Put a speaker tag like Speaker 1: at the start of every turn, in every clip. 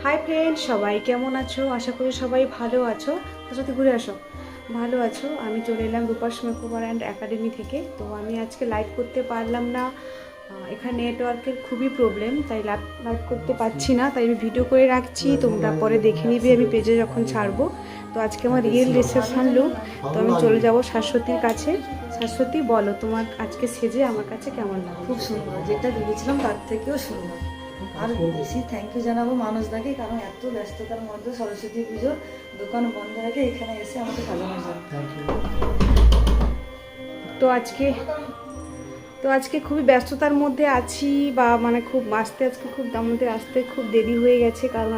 Speaker 1: Hi friend, সবাই কেমন আছো? আশা করি সবাই ভালো আছো। সাথে ঘুরে আসো, ভালো আছো। আমি চলে এলাম রূপাস মেকওভার অ্যান্ড একাডেমি থেকে। তো আমি আজকে লাইভ করতে পারলাম না, এখানে নেটওয়ার্কের খুবই প্রবলেম, তাই লাইভ করতে পারছি না। তাই আমি ভিডিও করে রাখছি, তোমরা পরে দেখে নিবে আমি পেজে যখন ছাড়বো। তো আজকে আমার রিয়েল রিসেপশন লুক। তো আমি চলে যাব শাশ্বতীর কাছে। শাশ্বতী, বলো তোমার আজকে সেজে আমার কাছে কেমন লাগে?
Speaker 2: খুব সুন্দর, যেটা ভেবেছিলাম তার থেকেও সুন্দর। আর বেশি থ্যাংক ইউ জানাবো মানুষদাকে, কারণ এত ব্যস্ততার মধ্যে সরস্বতী পুজোর দোকান বন্ধ রেখে এখানে এসে আমাকে সাজানোর জন্য।
Speaker 1: তো আজকে খুবই ব্যস্ততার মধ্যে আছি, বা মানে খুব আমাদের আসতে খুব দেরি হয়ে গেছে, কারণ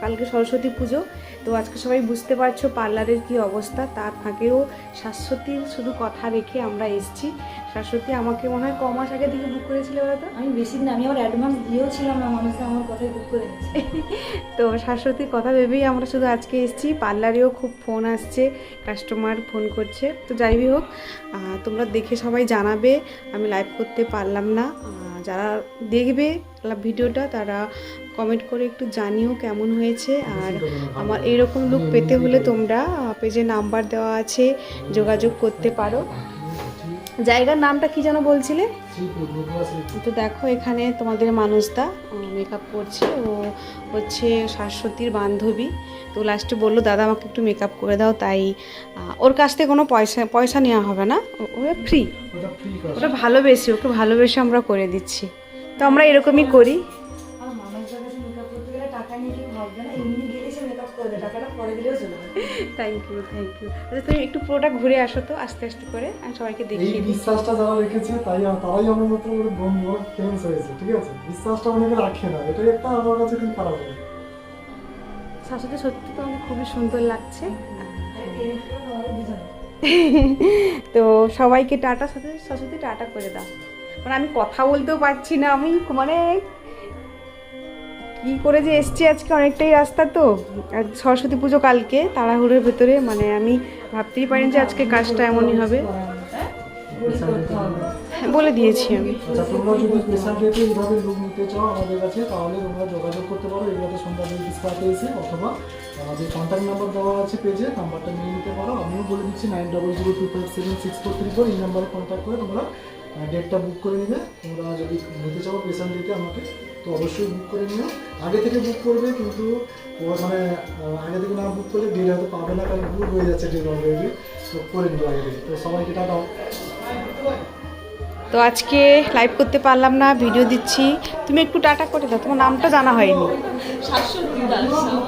Speaker 1: কালকে সরস্বতী পুজো। তো আজকে সবাই বুঝতে পারছো পার্লারের কি অবস্থা। তার ফাঁকেও শাশ্বতীর শুধু কথা রেখে আমরা এসেছি। শাশ্বতী আমাকে মনে হয় কমাস আগে থেকে বুক করেছিল ওরা। তো
Speaker 2: আমি বেশি দিন আমি আমার অ্যাডভান্স দিয়েও ছিলাম না, মানুষরা আমার কথাই বুক করে নিয়েছে।
Speaker 1: তো শাশ্বতীর কথা ভেবেই আমরা শুধু আজকে এসেছি। পার্লারেও খুব ফোন আসছে, কাস্টমার ফোন করছে। তো যাই হোক, তোমরা দেখে সবাই জানাবে। আমি লাইভ করতে পারলাম না, যারা দেখবে ভিডিওটা তারা কমেন্ট করে একটু জানিও কেমন হয়েছে। আর আমার এইরকম লুক পেতে হলে তোমরা পেজে নাম্বার দেওয়া আছে, যোগাযোগ করতে পারো। জায়গার নামটা কি যেন বলছিলে? তো দেখো, এখানে তোমাদের মানুষদা মেকআপ করছে। ও হচ্ছে শাশ্বতীর বান্ধবী। তো লাস্টে বললো দাদা আমাকে একটু মেকআপ করে দাও, তাই ওর কাছ থেকে কোনো পয়সা নেওয়া হবে না, ওটা ফ্রি। ওকে ভালোবেসে আমরা করে দিচ্ছি। তো আমরা এরকমই করি।
Speaker 2: আর মানুষদের কাছে মেকআপ করতে গেলে টাকা নিয়ে কেউ ভাববে না, এমনি গেলে সে মেকআপ করে দেয়, টাকাটা পরে দিলেও চলে যাবে।
Speaker 1: Thank you. আচ্ছা, তুমি একটু পুরোটা ঘুরে আসো তো আস্তে আস্তে করে, আমি সবাইকে দেখিয়ে দিই।
Speaker 3: বিশ্বাসটা যারা রেখেছে তারাই আমার মতো বন্ধু ফেমাস হয়েছে, ঠিক আছে? বিশ্বাসটা অনেকে রাখে না, এটাই একটা আমার কাছে খুব খারাপ লাগে।
Speaker 1: শাশুড়ি সত্যি তো আমাকে খুবই সুন্দর লাগছে। তো সবাইকে টাটা, শাশুড়ি টাটা করে দাও। মানে আমি কথা বলতেও পারছি না, আমি মানে কি করে যে এসছি আজকে, অনেকটাই রাস্তা। তো আর সরস্বতী পুজো কালকে, তাড়াহুড়োর ভেতরে মানে আমি ভাবতেই পারিনি যে আজকে কাজটা এমনই হবে। বলে দিয়েছি আমি।
Speaker 3: আচ্ছা, তোমরা যদি স্পেশাল ডেটে এইভাবে লুক নিতে চাও আমাদের কাছে, তাহলে তোমরা যোগাযোগ করতে পারো এগুলোতে সন্ধ্যা ডিসপ্লেতে এসে, অথবা আমাদের কন্ট্যাক্ট নাম্বার দেওয়া আছে পেজে, নাম্বারটা নিয়ে নিতে পারো। আমিও বলে দিচ্ছি 9002576434, এই নাম্বারে কন্ট্যাক্ট করে তোমরা ডেটটা বুক করে নেবে। তোমরা যদি নিতে চাও স্পেশাল ডেটে আমাকে, তো অবশ্যই বুক করে নিও। আগে থেকে বুক করবে, কিন্তু মানে আগে থেকে না বুক করলে ডেট হয়তো পাবে না, কারণ বুক হয়ে যাচ্ছে ডেট অলরেডি। তো করে নিও আগে থেকে। তো সবাইকে টাটা।
Speaker 1: তো আজকে লাইভ করতে পারলাম না, ভিডিও দিচ্ছি। তুমি একটু টাটা করে দাও, তোমার নামটা জানা হয়নি।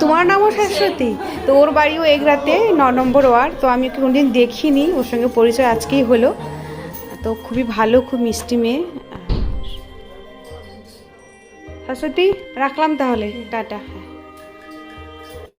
Speaker 1: তোমার নামও শাশ্বতী? তো ওর বাড়িও এগরাতে 9 নম্বর ওয়ার্ড। তো আমি ওকে কোনোদিন দেখিনি, ওর সঙ্গে পরিচয় আজকেই হলো। তো খুবই ভালো, খুব মিষ্টি মেয়ে। শাশ্বতী, রাখলাম তাহলে, টাটা। হ্যাঁ।